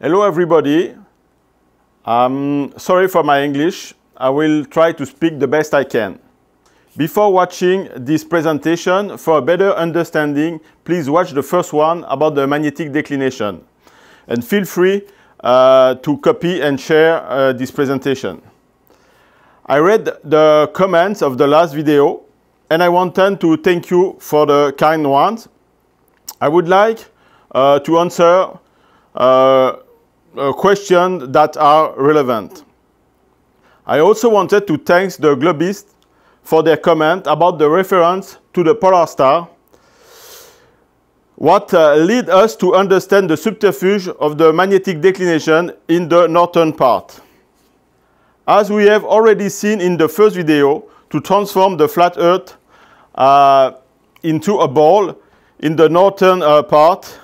Hello everybody. I'm sorry for my English. I will try to speak the best I can. Before watching this presentation, for a better understanding, please watch the first one about the magnetic declination. And feel free to copy and share this presentation. I read the comments of the last video and I wanted to thank you for the kind ones. I would like to answer questions that are relevant. I also wanted to thank the globists for their comment about the reference to the polar star, what led us to understand the subterfuge of the magnetic declination in the northern part. As we have already seen in the first video, to transform the flat Earth into a ball in the northern part,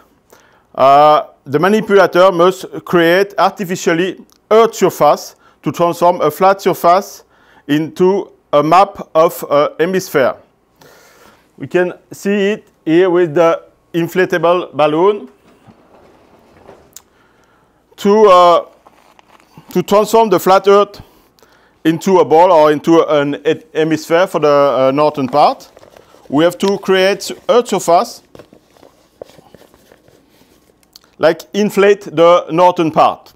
the manipulator must create artificially Earth surface to transform a flat surface into a map of a hemisphere. We can see it here with the inflatable balloon. To transform the flat Earth into a ball or into an hemisphere for the northern part, we have to create Earth surface, like inflate the northern part.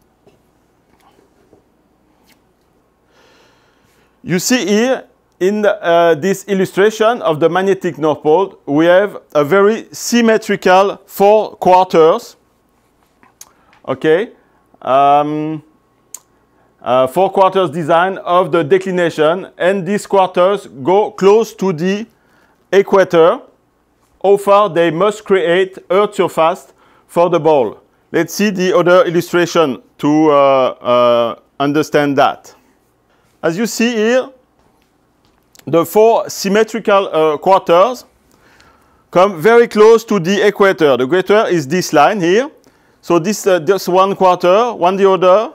You see here in this illustration of the magnetic North Pole, we have a very symmetrical 4 quarters. Okay, 4 quarters design of the declination, and these quarters go close to the equator. How far they must create Earth surface for the ball. Let's see the other illustration to understand that. As you see here, the 4 symmetrical quarters come very close to the equator. The equator is this line here. So this one quarter, one the other,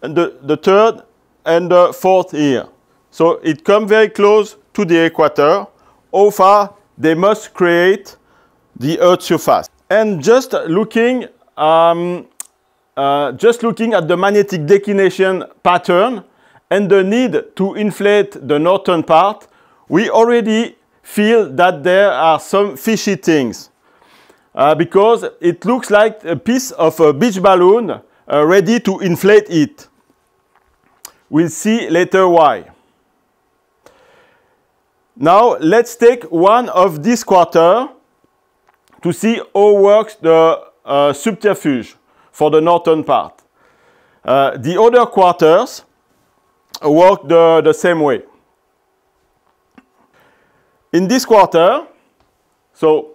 and the third and the fourth here. So it comes very close to the equator. How far they must create the Earth surface. And just looking at the magnetic declination pattern and the need to inflate the northern part, we already feel that there are some fishy things. Because it looks like a piece of a beach balloon ready to inflate it. We'll see later why. Now let's take one of these quarters to see how works the subterfuge for the northern part. The other quarters work the same way. In this quarter, so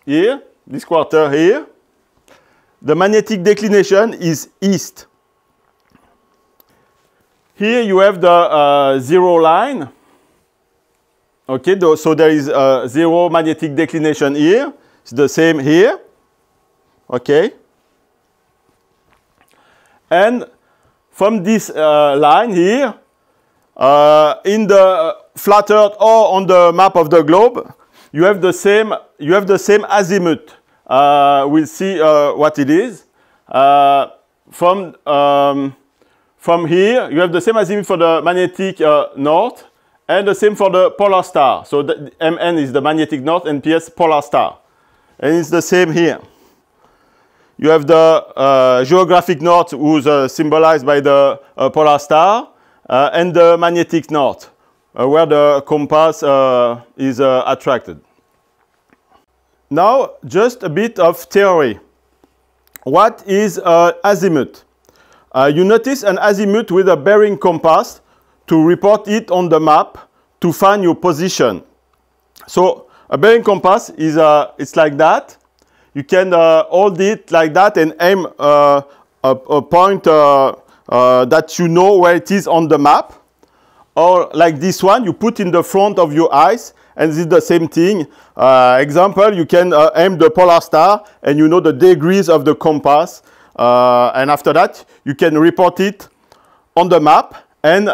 here, this quarter here, the magnetic declination is east. Here you have the zero line. Okay, so there is zero magnetic declination here. It's the same here. Okay. And from this line here, in the flat Earth or on the map of the globe, you have the same azimuth. We'll see what it is. From here, you have the same azimuth for the magnetic north, and the same for the polar star. So the MN is the magnetic north and PS polar star. And it's the same here. You have the geographic north, who's symbolized by the polar star, and the magnetic north, where the compass is attracted. Now, just a bit of theory. What is azimuth? You notice an azimuth with a bearing compass to report it on the map to find your position. So a bearing compass is it's like that. You can hold it like that and aim a point that you know where it is on the map. Or like this one, you put in the front of your eyes, and this is the same thing. Example, you can aim the polar star and you know the degrees of the compass. And after that, you can report it on the map. And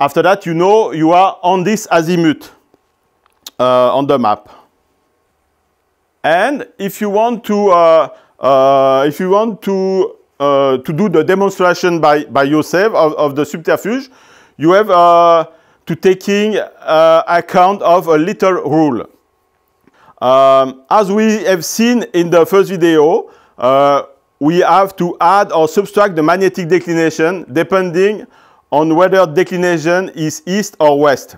after that, you know you are on this azimuth on the map. And if you want to to do the demonstration by yourself of the subterfuge, you have to taking account of a little rule. As we have seen in the first video, we have to add or subtract the magnetic declination depending on whether declination is east or west.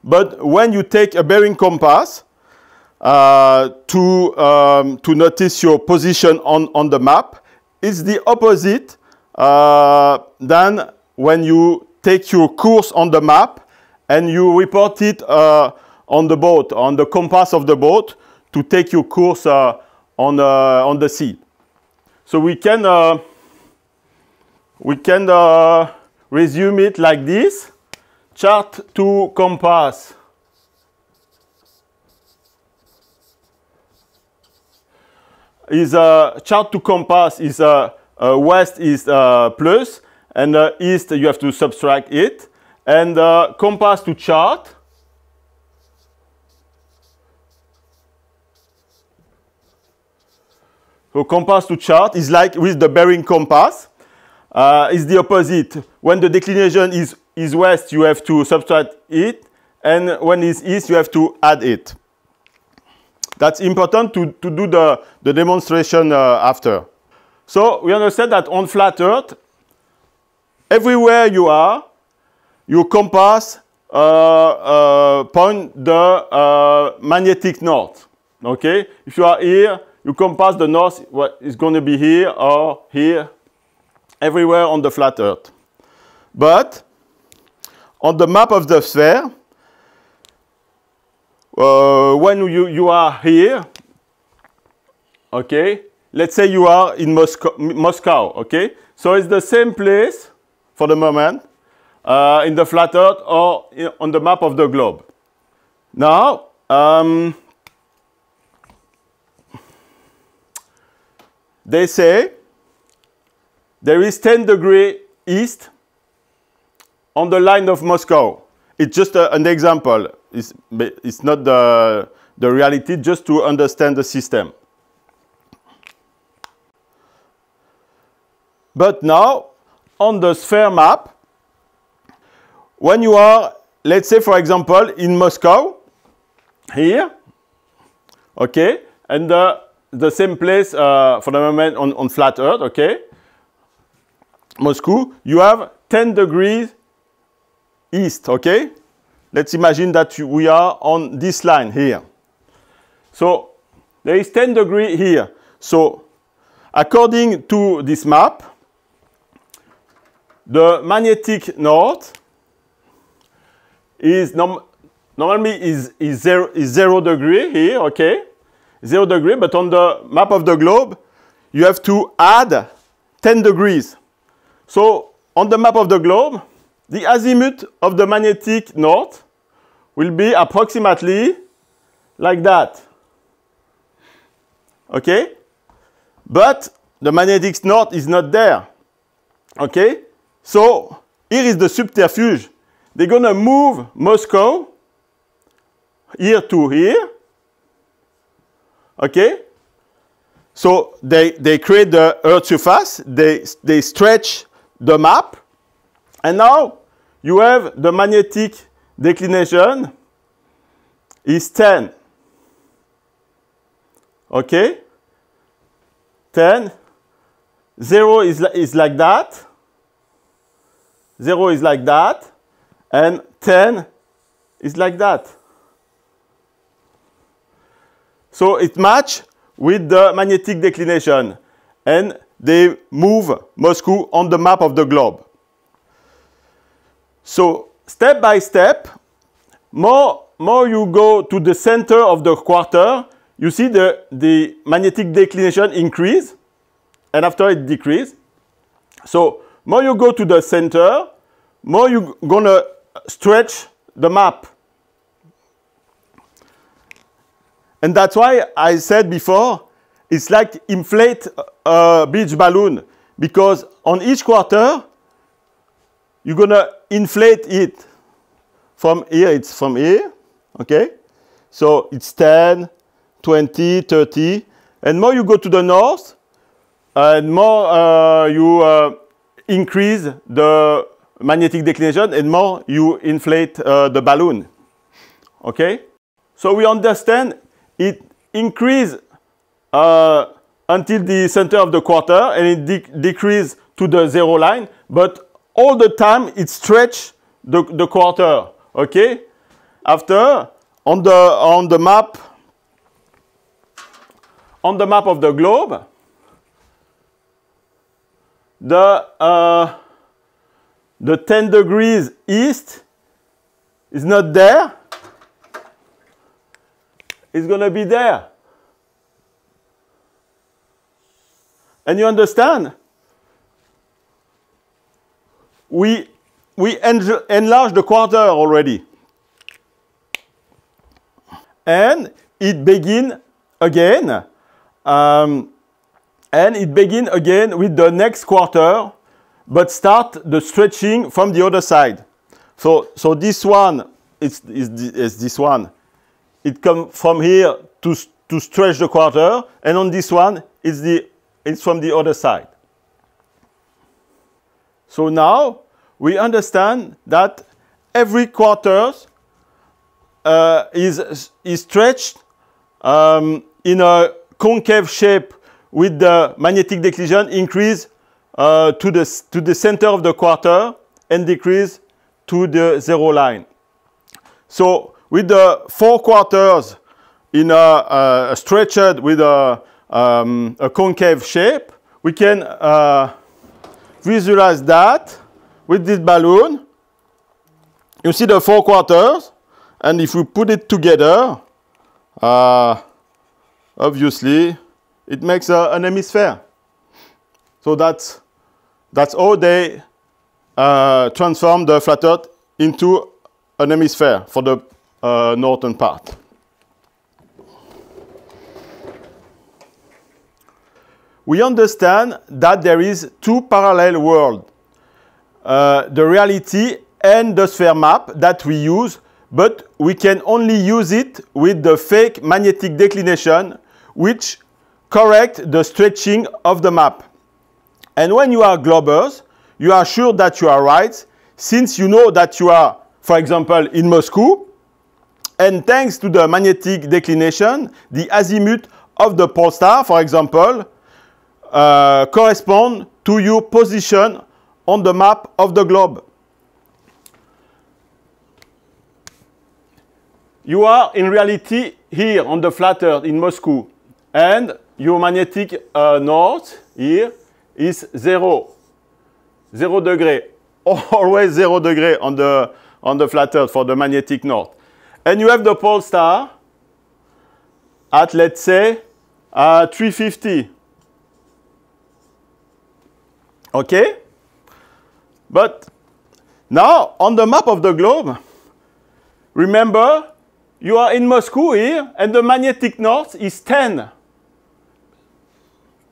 But when you take a bearing compass to notice your position on the map, it's the opposite than when you take your course on the map and you report it on the boat, on the compass of the boat, to take your course on the sea. So we can resume it like this. Chart to compass is chart to compass is west is plus, and east you have to subtract it, and compass to chart so compass to chart is like with the bearing compass, is the opposite. When the declination is west, you have to subtract it, and when it's east, you have to add it. That's important to do the demonstration after. So we understand that on flat Earth, everywhere you are, your compass point the magnetic north. Okay? If you are here, you compass the north, what is going to be here or here, everywhere on the flat Earth. But on the map of the sphere, when you are here, okay, let's say you are in Moscow, okay, so it's the same place for the moment in the flat Earth or on the map of the globe. Now, they say there is 10 degrees east on the line of Moscow. It's just an example. It's not the reality, just to understand the system. But now, on the sphere map, when you are, let's say, for example, in Moscow, here, okay, and the same place for the moment on flat Earth, okay, Moscow, you have 10 degrees east, okay? Let's imagine that we are on this line here. So there is 10 degrees here. So according to this map, the magnetic north is normally is 0 degree here, okay? 0 degree, but on the map of the globe, you have to add 10 degrees. So on the map of the globe, the azimuth of the magnetic north will be approximately like that. Okay? But the magnetic north is not there. Okay? So here is the subterfuge. They're going to move Moscow here to here. Okay? So they create the Earth surface. They stretch the map. And now you have the magnetic declination is 10. Okay? 10. 0 is like that. 0 is like that. And 10 is like that. So it matches with the magnetic declination. And they move Moscow on the map of the globe. So step by step, more you go to the center of the quarter, you see the magnetic declination increase, and after it decrease. So more you go to the center, more you're gonna stretch the map. And that's why I said before, it's like inflate a beach balloon, because on each quarter, you're gonna inflate it. From here, it's from here, okay? So it's 10, 20, 30, and more you go to the north, and more you increase the magnetic declination, and more you inflate the balloon. Okay? So we understand it increases until the center of the quarter, and it decreases to the zero line, but all the time it stretches the quarter. Okay? After, on the map of the globe, the 10 degrees east is not there. It's going to be there. And you understand? We enlarge the quarter already. And it begin again. And it begin again with the next quarter, but start the stretching from the other side. So this one is this one. It comes from here to stretch the quarter, and on this one it's from the other side. So now we understand that every quarter is stretched in a concave shape with the magnetic declination increase to the center of the quarter and decrease to the zero line. So with the 4 quarters in a stretched with a concave shape, we can visualize that with this balloon. You see the 4 quarters, and if we put it together, obviously it makes an hemisphere. So that's how they transform the flat Earth into an hemisphere for the northern part. We understand that there is 2 parallel worlds, the reality and the sphere map that we use, but we can only use it with the fake magnetic declination, which correct the stretching of the map. And when you are globers, you are sure that you are right, since you know that you are, for example, in Moscow, and thanks to the magnetic declination, the azimuth of the pole star, for example, correspond to your position on the map of the globe. You are in reality here on the flat Earth in Moscow, and your magnetic north here is 0 degree, always 0 degree on the flat Earth for the magnetic north. And you have the pole star at, let's say, 350. Okay? But now, on the map of the globe, remember, you are in Moscow here, and the magnetic north is 10.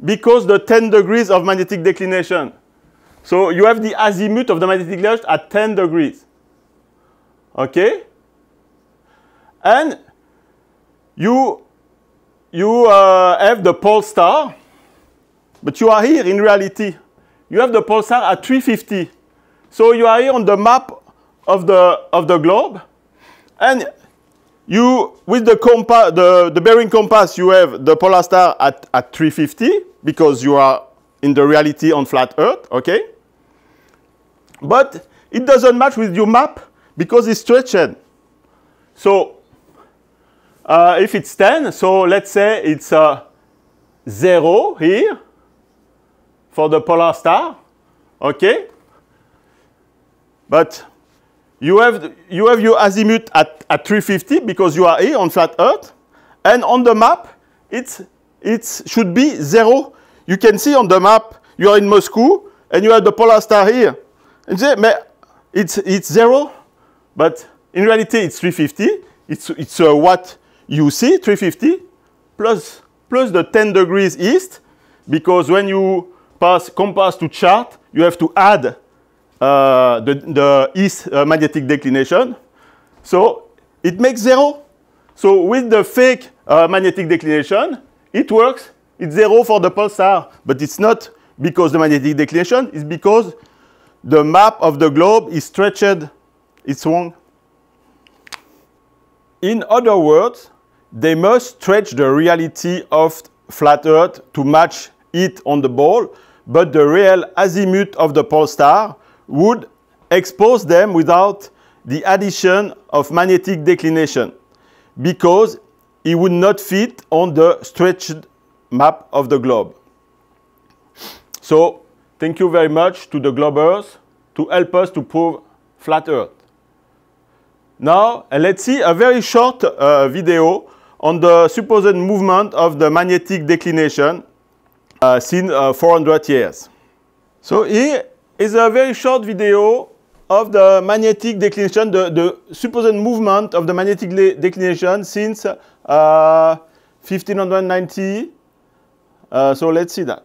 Because the 10 degrees of magnetic declination. So you have the azimuth of the magnetic north at 10 degrees. Okay? And you have the pole star, but you are here in reality. You have the pole star at 350. So you are here on the map of the globe, and you, with the bearing compass, you have the polar star at 350 because you are in the reality on flat Earth, okay? But it doesn't match with your map because it's stretched. So if it's 10, so let's say it's 0 here for the polar star, okay? But you have your azimuth at 350 because you are here on flat Earth, and on the map it should be 0. You can see on the map you are in Moscow and you have the polar star here. And you say, it's 0, but in reality it's 350. It's what you see, 350 plus the 10 degrees east, because when you pass compass to chart, you have to add the east magnetic declination. So it makes 0. So with the fake magnetic declination, it works It's 0 for the pulsar, but it's not because the magnetic declination, it's because the map of the globe is stretched. It's wrong. In other words, they must stretch the reality of flat Earth to match it on the ball, but the real azimuth of the pulsar would expose them without the addition of magnetic declination, because it would not fit on the stretched map of the globe. So, thank you very much to the globers to help us to prove flat Earth. Now, let's see a very short video on the supposed movement of the magnetic declination since 400 years. So here is a very short video of the magnetic declination, the supposed movement of the magnetic declination since 1590. So let's see that.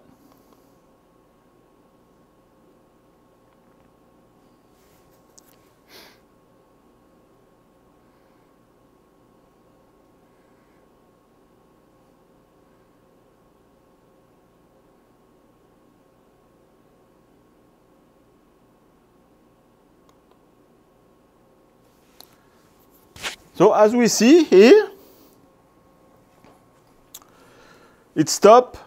So as we see here, it stopped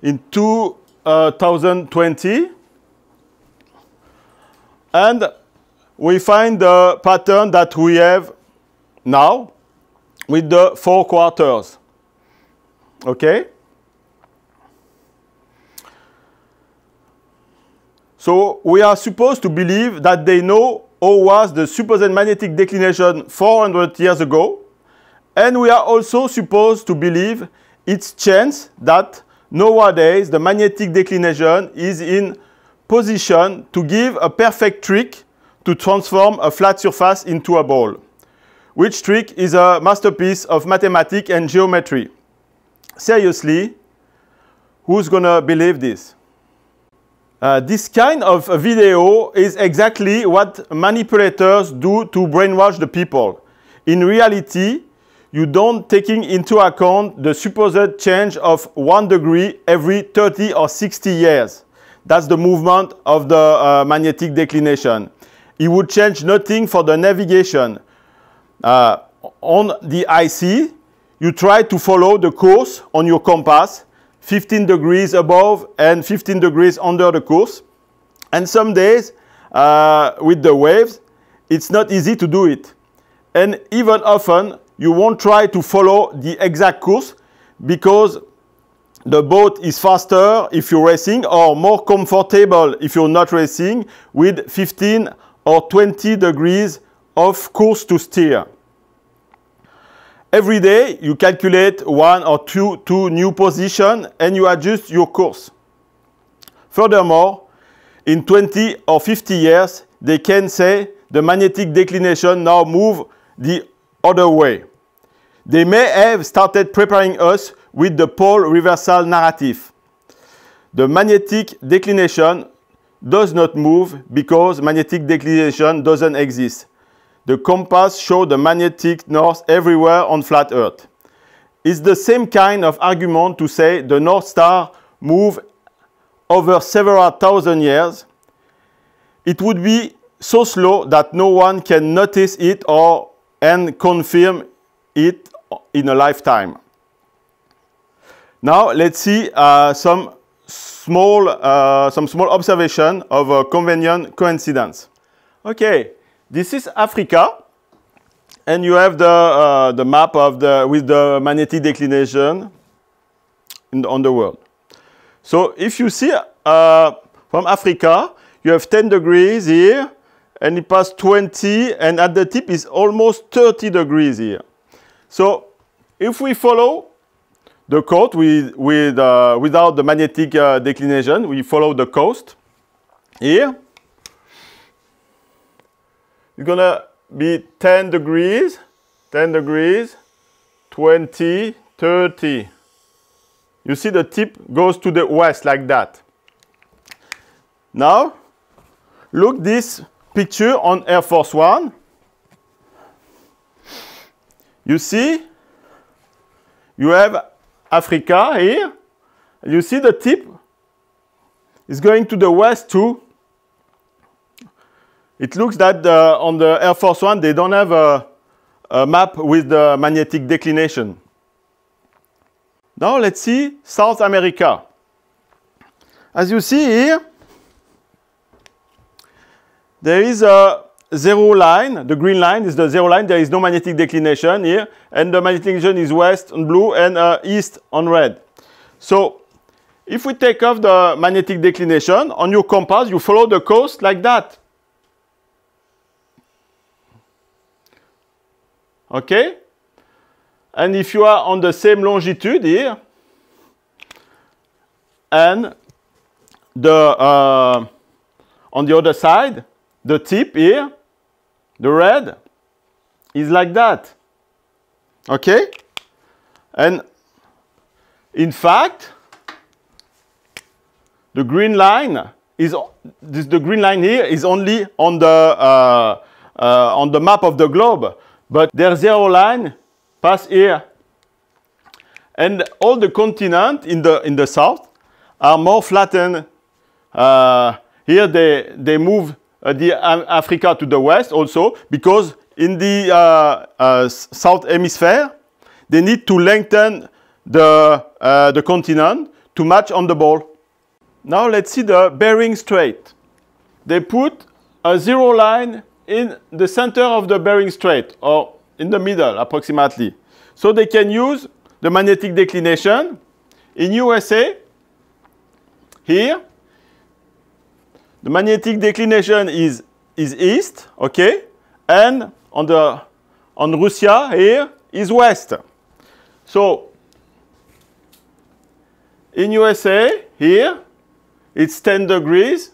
in 2020, and we find the pattern that we have now with the 4 quarters. Okay? So we are supposed to believe that they know how was the supposed magnetic declination 400 years ago, and we are also supposed to believe it's chance that nowadays the magnetic declination is in position to give a perfect trick to transform a flat surface into a ball, which trick is a masterpiece of mathematics and geometry. Seriously, who's gonna believe this? This kind of video is exactly what manipulators do to brainwash the people. In reality, you don't taking into account the supposed change of 1 degree every 30 or 60 years. That's the movement of the magnetic declination. It would change nothing for the navigation. On the IC, you try to follow the course on your compass, 15 degrees above and 15 degrees under the course. And some days, with the waves, it's not easy to do it. And even often, you won't try to follow the exact course because the boat is faster if you're racing or more comfortable if you're not racing with 15 or 20 degrees of course to steer. Every day, you calculate 1 or 2 new positions and you adjust your course. Furthermore, in 20 or 50 years, they can say the magnetic declination now move the other way. They may have started preparing us with the pole reversal narrative. The magnetic declination does not move because magnetic declination doesn't exist. The compass shows the magnetic north everywhere on flat Earth. It's the same kind of argument to say the North Star moved over several thousand years. It would be so slow that no one can notice it and confirm it in a lifetime. Now let's see some small observation of a convenient coincidence. Okay. This is Africa, and you have the map of with the magnetic declination on the world. So if you see from Africa, you have 10 degrees here, and it passes 20, and at the tip is almost 30 degrees here. So if we follow the coast without the magnetic declination, we follow the coast here. It's gonna be 10 degrees, 20, 30. You see the tip goes to the west like that. Now, look this picture on Air Force One. You see, you have Africa here. You see the tip is going to the west too. It looks that on the Air Force One, they don't have a map with the magnetic declination. Now let's see South America. As you see here, there is a zero line. The green line is the zero line. There is no magnetic declination here. And the magnetic declination is west on blue and east on red. So if we take off the magnetic declination, on your compass, you follow the coast like that. Okay? And if you are on the same longitude here, and on the other side, the tip here, the red, is like that. Okay? And in fact, the green line is the green line here is only on the map of the globe, but their zero line pass here, and all the continents in the south are more flattened. Here they move Africa to the west also, because in the south hemisphere they need to lengthen the continent to match on the ball. Now let's see the Bering Strait. They put a zero line in the center of the Bering Strait, or in the middle approximately. So they can use the magnetic declination. In USA, here, the magnetic declination is east, okay? And on Russia here is west. So in USA here, it's 10 degrees,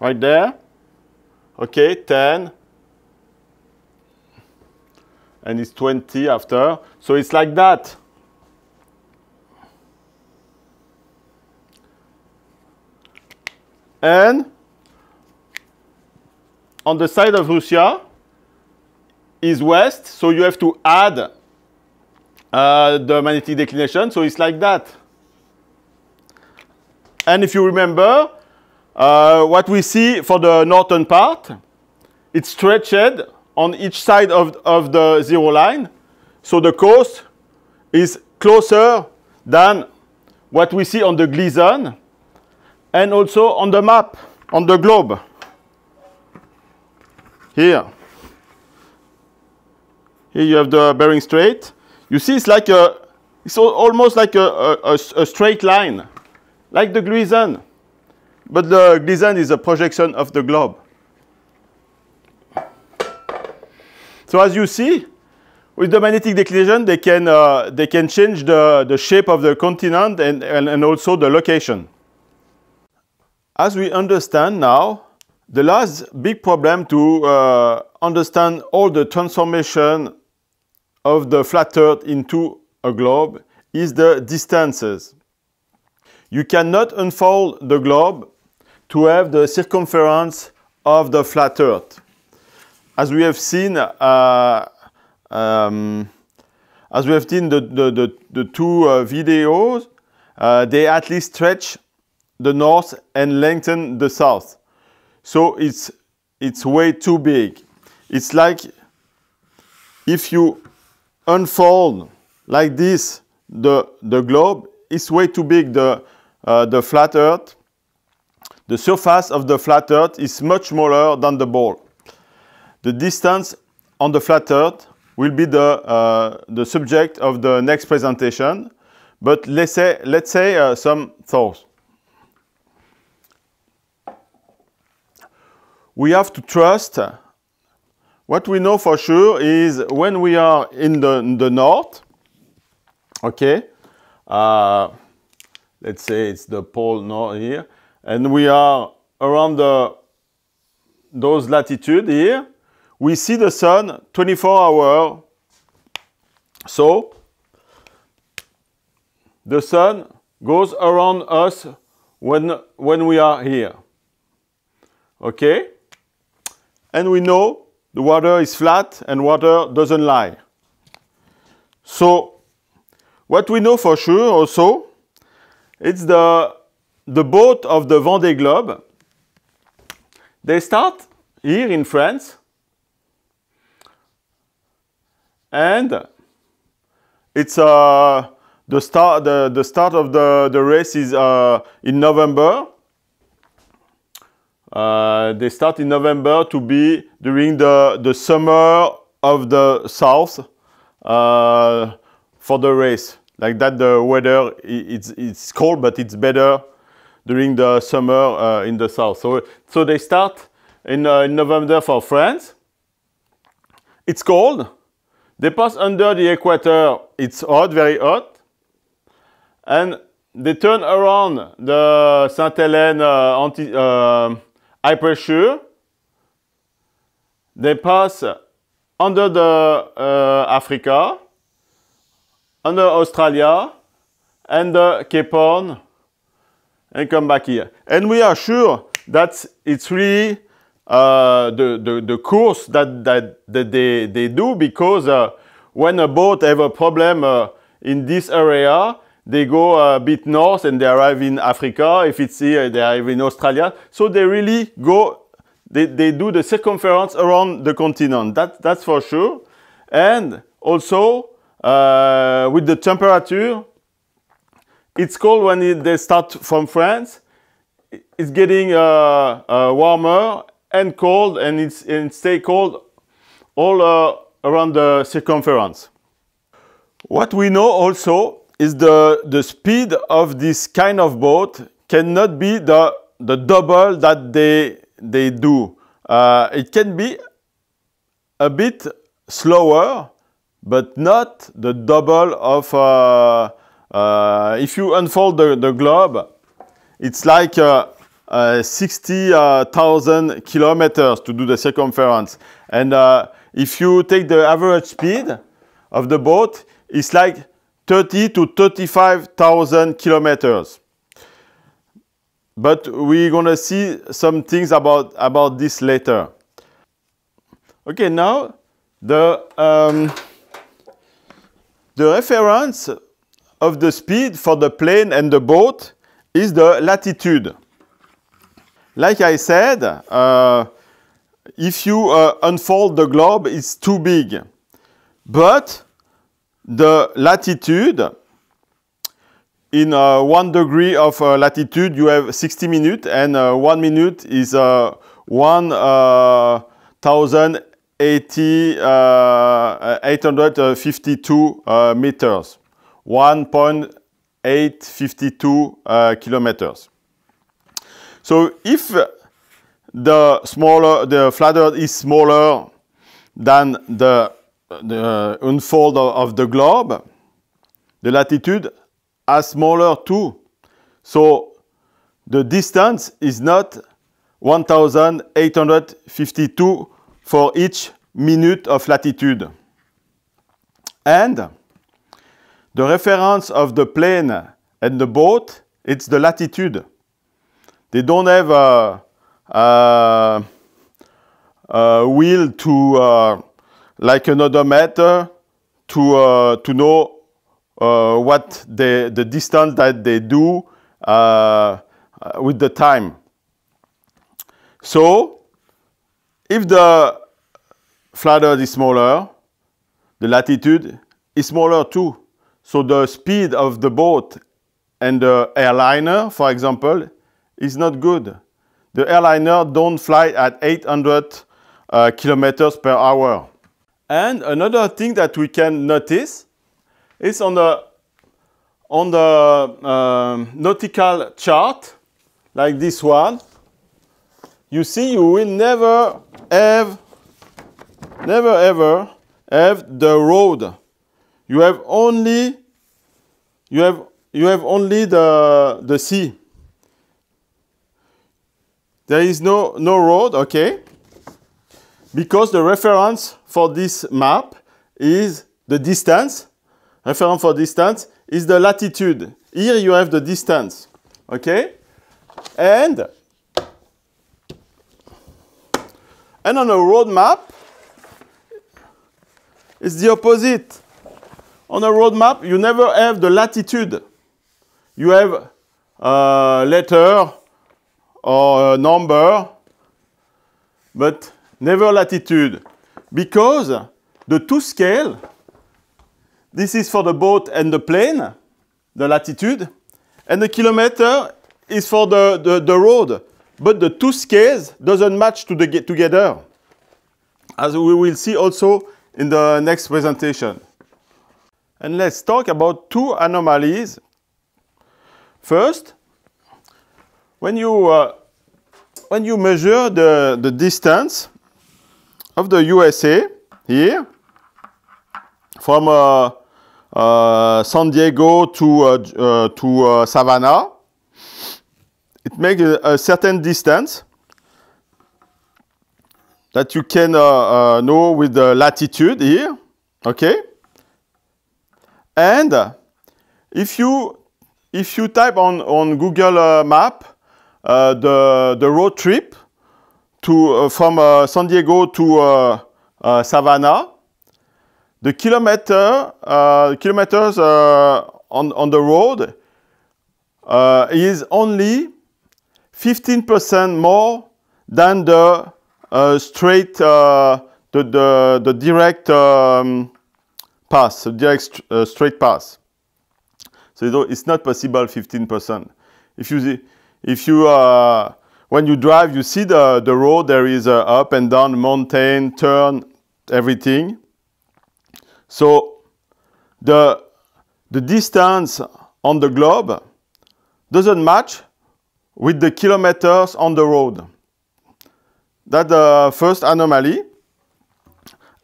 right there. Okay, 10. And it's 20 after. So it's like that. And on the side of Russia is west, so you have to add the magnetic declination, so it's like that. And if you remember, what we see for the northern part, it's stretched on each side of the zero line, so the coast is closer than what we see on the Gleason, and also on the map, on the globe. Here you have the Bering Strait. You see, it's like it's almost like a straight line, like the Gleason. But the Gleason is a projection of the globe. So as you see, with the magnetic declination, they can change the shape of the continent and also the location. As we understand now, the last big problem to understand all the transformation of the flat Earth into a globe is the distances. You cannot unfold the globe to have the circumference of the flat Earth. As we have seen, the two videos, they at least stretch the north and lengthen the south. So it's way too big. It's like if you unfold like this the globe, it's way too big. The flat Earth, the surface of the flat Earth is much smaller than the ball. The distance on the flat Earth will be the subject of the next presentation. But let's say some thoughts. We have to trust. What we know for sure is when we are in the north, okay, let's say it's the pole north here, and we are around those latitude here, we see the sun 24 hours. So the sun goes around us when we are here, okay? And we know the water is flat and water doesn't lie. So What we know for sure also, it's the boat of the Vendée Globe. They start here in France, and it's the start of the race is in November. They start in November to be during the summer of the south for the race. Like that, the weather it's cold, but it's better during the summer in the south. So they start in November for France. It's cold. They pass under the equator. It's hot, very hot, and they turn around the Saint Helene high pressure. They pass under the Africa, under Australia, and the Cape Horn, and come back here. And we are sure that it's really the course that they do, because when a boat have a problem in this area, they go a bit north and they arrive in Africa. If it's here, they arrive in Australia. So they really go, they do the circumference around the continent. That's for sure. And also, with the temperature, it's cold when they start from France. It's getting warmer and cold, and it stay cold all around the circumference. What we know also is the speed of this kind of boat cannot be the double that they do. It can be a bit slower, but not the double of, if you unfold the globe, it's like 60,000 kilometers to do the circumference. And if you take the average speed of the boat, it's like 30 to 35,000 kilometers. But we're going to see some things about this later. Okay, now the reference of the speed for the plane and the boat is the latitude. Like I said, if you unfold the globe, it's too big. But the latitude, in 1 degree of latitude, you have 60 minutes, and 1 minute is 1,852 meters, 1.852 kilometers. So if the flat Earth is smaller than the unfold of the globe, the latitude is smaller too. So the distance is not 1,852 for each minute of latitude. And the reference of the plane and the boat, it's the latitude. They don't have a wheel to like an odometer to know what the distance that they do with the time. So if the flat Earth is smaller, the latitude is smaller too. So the speed of the boat and the airliner, for example, is not good. The airliner don't fly at 800 kilometers per hour. And another thing that we can notice is on the nautical chart, like this one, you see you will never ever have the road. You have only the sea. There is no road, okay? Because the reference for this map is the distance. Reference for distance is the latitude. Here you have the distance, okay? And on a road map, it's the opposite. On a road map, you never have the latitude. You have a letter or a number, but never latitude. Because the two scale, this is for the boat and the plane, the latitude, and the kilometer is for the road. But the two scales doesn't match together, as we will see also in the next presentation. And let's talk about two anomalies. First, when you measure the distance of the USA here from San Diego to Savannah, it makes a certain distance that you can know with the latitude here, okay? And if you type on Google Map the road trip from San Diego to Savannah, the kilometers on the road is only 15% more than the straight the direct pass, the direct straight pass. So it's not possible 15%. When you drive, you see the road. There is up and down, mountain, turn, everything. So the distance on the globe doesn't match with the kilometers on the road. That's the first anomaly.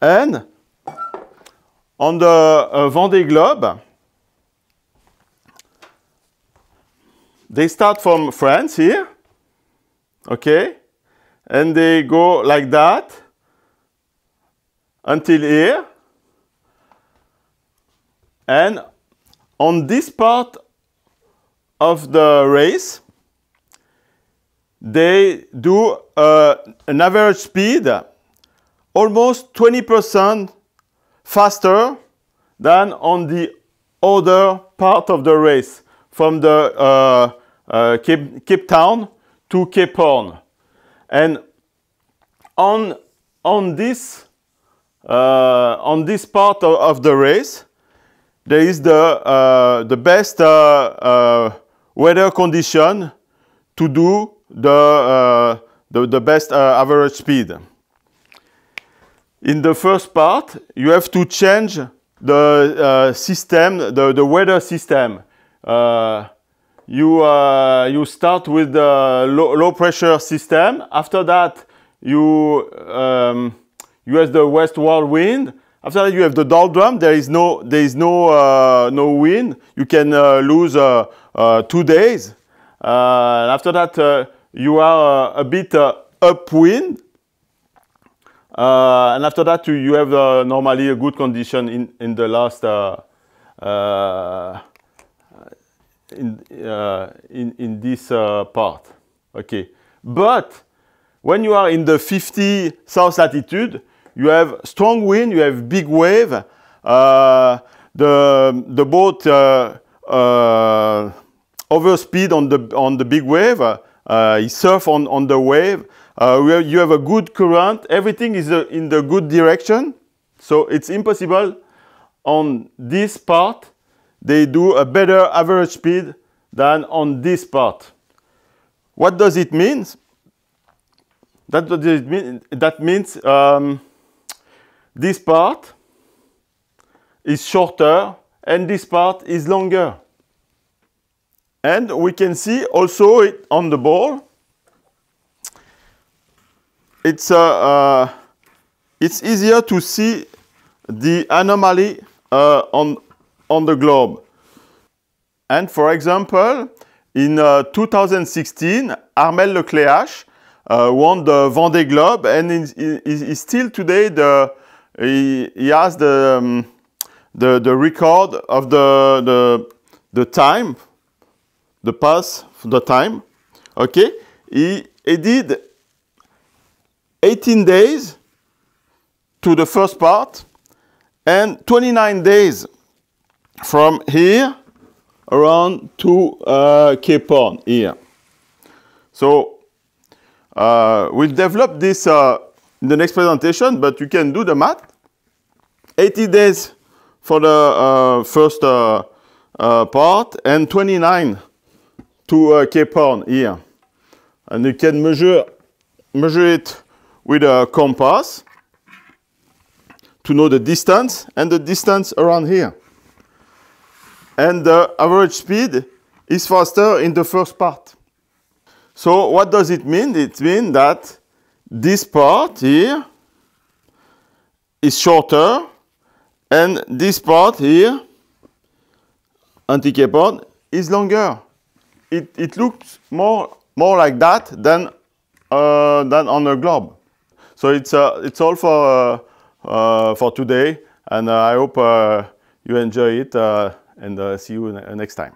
And on the Vendée Globe, they start from France here, okay? And they go like that until here. And on this part of the race, they do an average speed almost 20% faster than on the other part of the race, from the Cape Town to Cape Horn. And on this part of the race, there is the best weather condition to do the best average speed. In the first part, you have to change the system, the weather system. You start with the low pressure system. After that, you have the westward wind. After that, you have the doldrum. There is no wind. You can lose 2 days. After that, you are a bit upwind. And after that, you have normally a good condition in the last in this part. Okay, but when you are in the 50 south latitude, you have strong wind, you have big wave. The boat overspeed on the big wave. You surf on the wave. You have a good current. Everything is in the good direction. So it's impossible on this part. They do a better average speed than on this part. What does it mean? That means this part is shorter and this part is longer. And we can see also it on the ball. It's easier to see the anomaly on the globe. And for example, in 2016, Armel Lecléache won the Vendée Globe, and is still today he has the record of the time, the pass, the time. Okay, he did 18 days to the first part and 29 days from here around to Cape Horn here. So we'll develop this in the next presentation, but you can do the math. 80 days for the first part and 29 to Cape Horn here. And you can measure it with a compass to know the distance and the distance around here. And the average speed is faster in the first part. So what does it mean? It means that this part here is shorter and this part here, anti-Cape Horn, is longer. It looks more like that than on a globe. So it's all for today, and I hope you enjoy it, and see you next time.